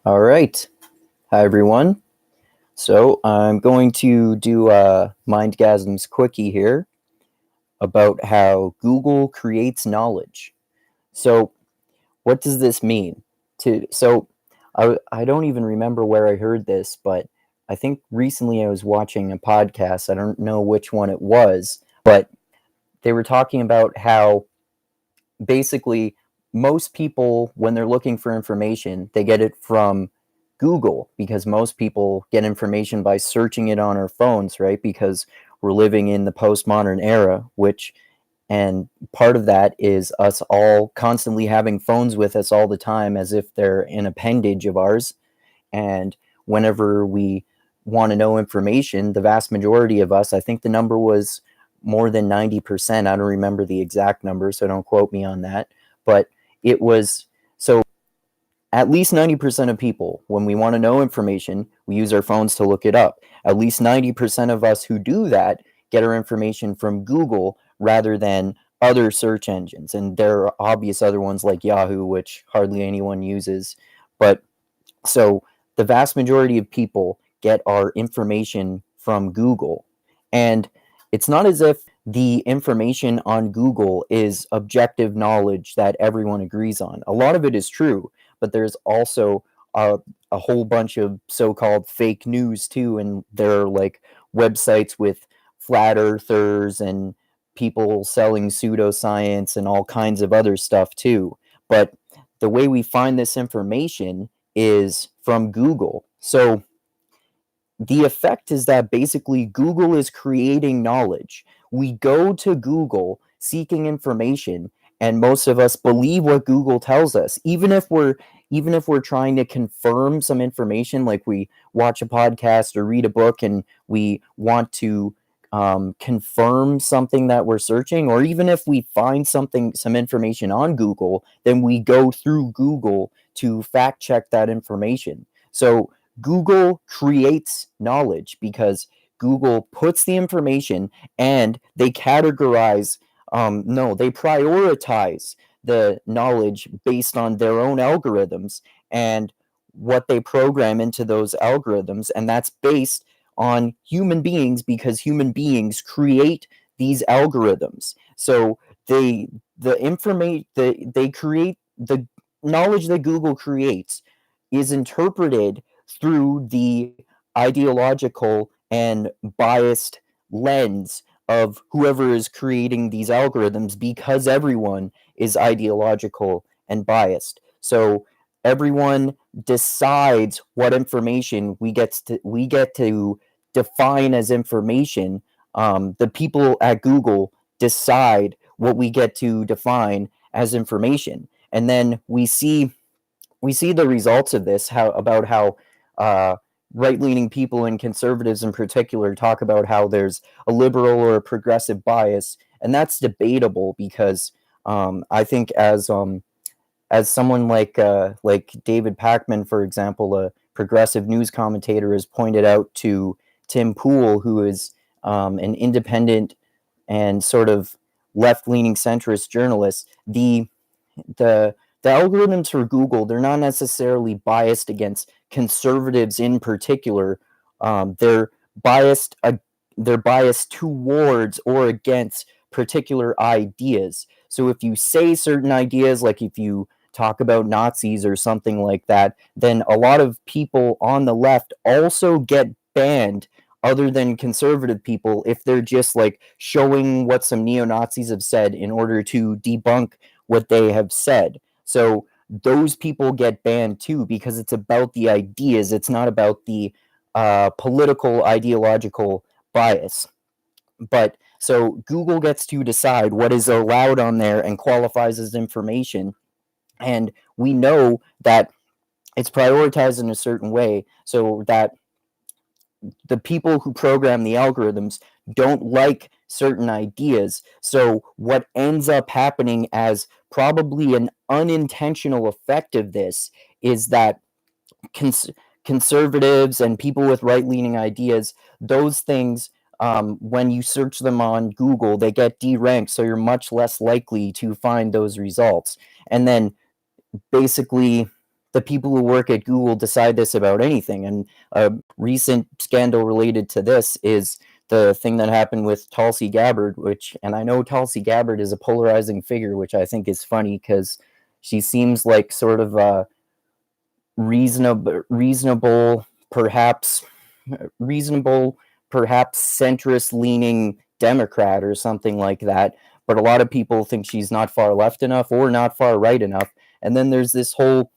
All right. Hi, everyone. So I'm going to do a Mindgasms Quickie here about how Google creates knowledge. So what does this mean? I don't even remember where I heard this, but I think recently I was watching a podcast. I don't know which one it was, but they were talking about how basically most people, when they're looking for information, they get it from Google, because most people get information by searching it on our phones, right? Because we're living in the postmodern era, and part of that is us all constantly having phones with us all the time as if they're an appendage of ours. And whenever we want to know information, the vast majority of us, I think the number was more than 90%. I don't remember the exact number, so don't quote me on that. But it was so at least 90% of people, when we want to know information, we use our phones to look it up. At least 90% of us who do that get our information from Google rather than other search engines. And there are obvious other ones like Yahoo, which hardly anyone uses. But so the vast majority of people get our information from Google. And it's not as if the information on Google is objective knowledge that everyone agrees on. A lot of it is true, but there's also a whole bunch of so-called fake news too. And there are like websites with flat earthers and people selling pseudoscience and all kinds of other stuff too. But the way we find this information is from Google. So the effect is that basically Google is creating knowledge. We go to Google seeking information, and most of us believe what Google tells us, even if we're trying to confirm some information, like we watch a podcast or read a book and we want to confirm something that we're searching, or even if we find some information on Google, then we go through Google to fact check that information. So Google creates knowledge because Google puts the information and they categorize, no, they prioritize the knowledge based on their own algorithms and what they program into those algorithms. And that's based on human beings because human beings create these algorithms. So they create the knowledge that Google creates is interpreted through the ideological and biased lens of whoever is creating these algorithms, because everyone is ideological and biased. So everyone decides what information we get to define as information. The people at Google decide what we get to define as information, and then we see the results of this, how right-leaning people and conservatives in particular talk about how there's a liberal or a progressive bias, and that's debatable because I think as someone like David Pakman, for example, a progressive news commentator, has pointed out to Tim Pool, who is an independent and sort of left-leaning centrist journalist, the algorithms for Google, they're not necessarily biased against conservatives in particular. They're biased towards or against particular ideas. So if you say certain ideas, like if you talk about Nazis or something like that, then a lot of people on the left also get banned, other than conservative people, if they're just like showing what some neo-Nazis have said in order to debunk what they have said. So those people get banned too, because it's about the ideas. It's not about the political ideological bias. But so Google gets to decide what is allowed on there and qualifies as information. And we know that it's prioritized in a certain way so that the people who program the algorithms don't like certain ideas. So what ends up happening as probably an unintentional effect of this is that conservatives and people with right-leaning ideas, those things, when you search them on Google, they get deranked, so you're much less likely to find those results. And then basically the people who work at Google decide this about anything. And a recent scandal related to this is the thing that happened with Tulsi Gabbard, and I know Tulsi Gabbard is a polarizing figure, which I think is funny because she seems like sort of a reasonable, perhaps centrist-leaning Democrat or something like that. But a lot of people think she's not far left enough or not far right enough. And then there's this whole,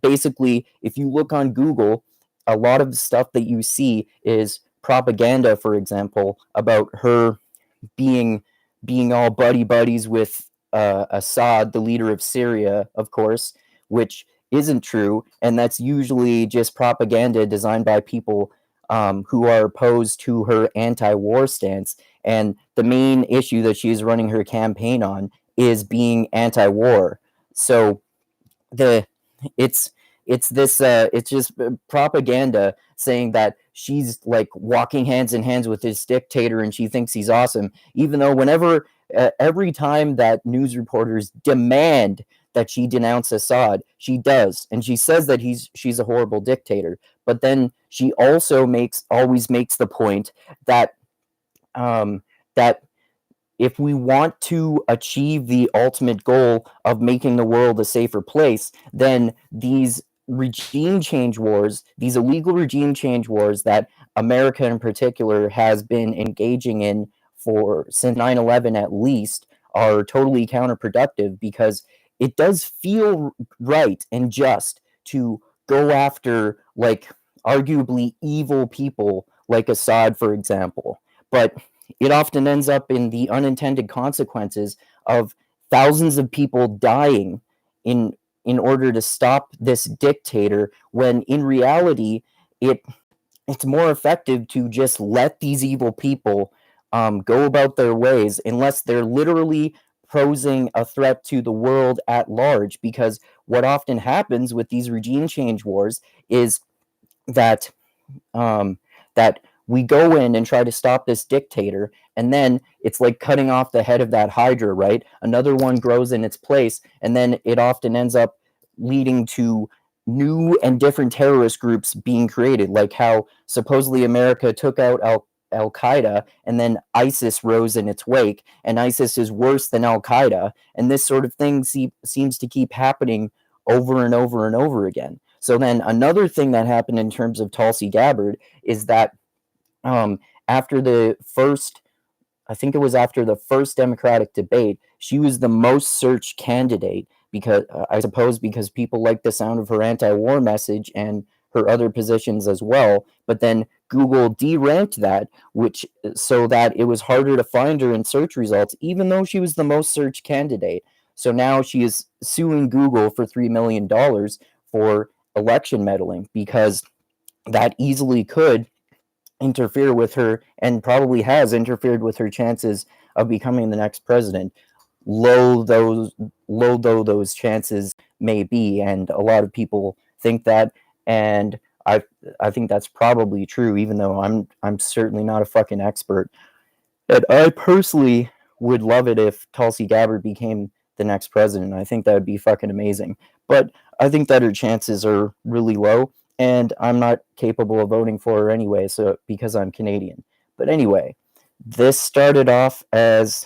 basically, if you look on Google, a lot of the stuff that you see is propaganda, for example, about her being all buddies with Assad, the leader of Syria, of course, which isn't true, and that's usually just propaganda designed by people who are opposed to her anti-war stance. And the main issue that she's running her campaign on is being anti-war. So it's just propaganda saying that she's like walking hands in hands with this dictator and she thinks he's awesome, even though every time that news reporters demand that she denounce Assad, she does, and she says that she's a horrible dictator. But then she also always makes the point that that if we want to achieve the ultimate goal of making the world a safer place, then these regime change wars, these illegal regime change wars that America in particular has been engaging in since 9/11 at least, are totally counterproductive, because it does feel right and just to go after, like, arguably evil people like Assad, for example. But it often ends up in the unintended consequences of thousands of people dying in order to stop this dictator, when in reality it's more effective to just let these evil people go about their ways, unless they're literally posing a threat to the world at large. Because what often happens with these regime change wars is that that we go in and try to stop this dictator, and then it's like cutting off the head of that hydra, right? Another one grows in its place, and then it often ends up leading to new and different terrorist groups being created, like how supposedly America took out Al-Qaeda, and then ISIS rose in its wake, and ISIS is worse than Al-Qaeda, and this sort of thing seems to keep happening over and over and over again. So then another thing that happened in terms of Tulsi Gabbard is that after the first, I think it was after the first Democratic debate, she was the most searched candidate, because I suppose because people like the sound of her anti-war message and her other positions as well. But then Google de-ranked that, so that it was harder to find her in search results, even though she was the most searched candidate. So now she is suing Google for $3 million for election meddling, because that easily could interfere with her, and probably has interfered with her chances of becoming the next president, low though those chances may be. And a lot of people think that, and I think that's probably true, even though I'm certainly not a fucking expert. And I personally would love it if Tulsi Gabbard became the next president. I think that would be fucking amazing. But I think that her chances are really low, and I'm not capable of voting for her anyway, so because I'm Canadian. But anyway, this started off as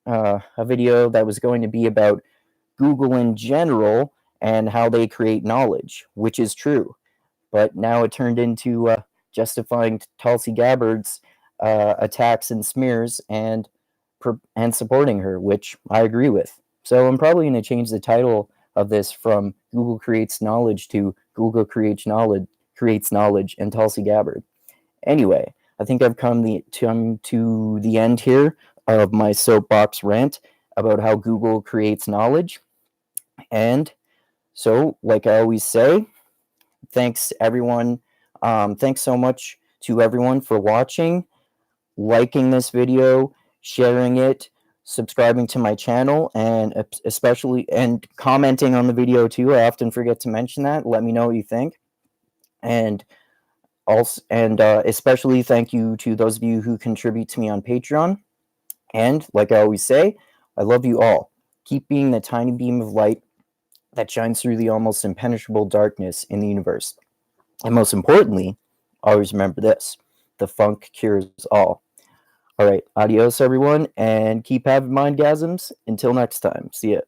a video that was going to be about Google in general and how they create knowledge, which is true. But now it turned into justifying Tulsi Gabbard's attacks and smears, and supporting her, which I agree with. So I'm probably going to change the title of this from Google Creates Knowledge to Google Creates Knowledge and Tulsi Gabbard. Anyway, I think I've come to the end here of my soapbox rant about how Google creates knowledge. And so, like I always say, thanks everyone. Thanks so much to everyone for watching, liking this video, sharing it, subscribing to my channel, and especially commenting on the video too. I often forget to mention that. Let me know what you think. And also, especially thank you to those of you who contribute to me on Patreon. And like I always say, I love you all. Keep being the tiny beam of light that shines through the almost impenetrable darkness in the universe. And most importantly, always remember this: the funk cures all. All right, adios, everyone, and keep having mindgasms. Until next time, see ya.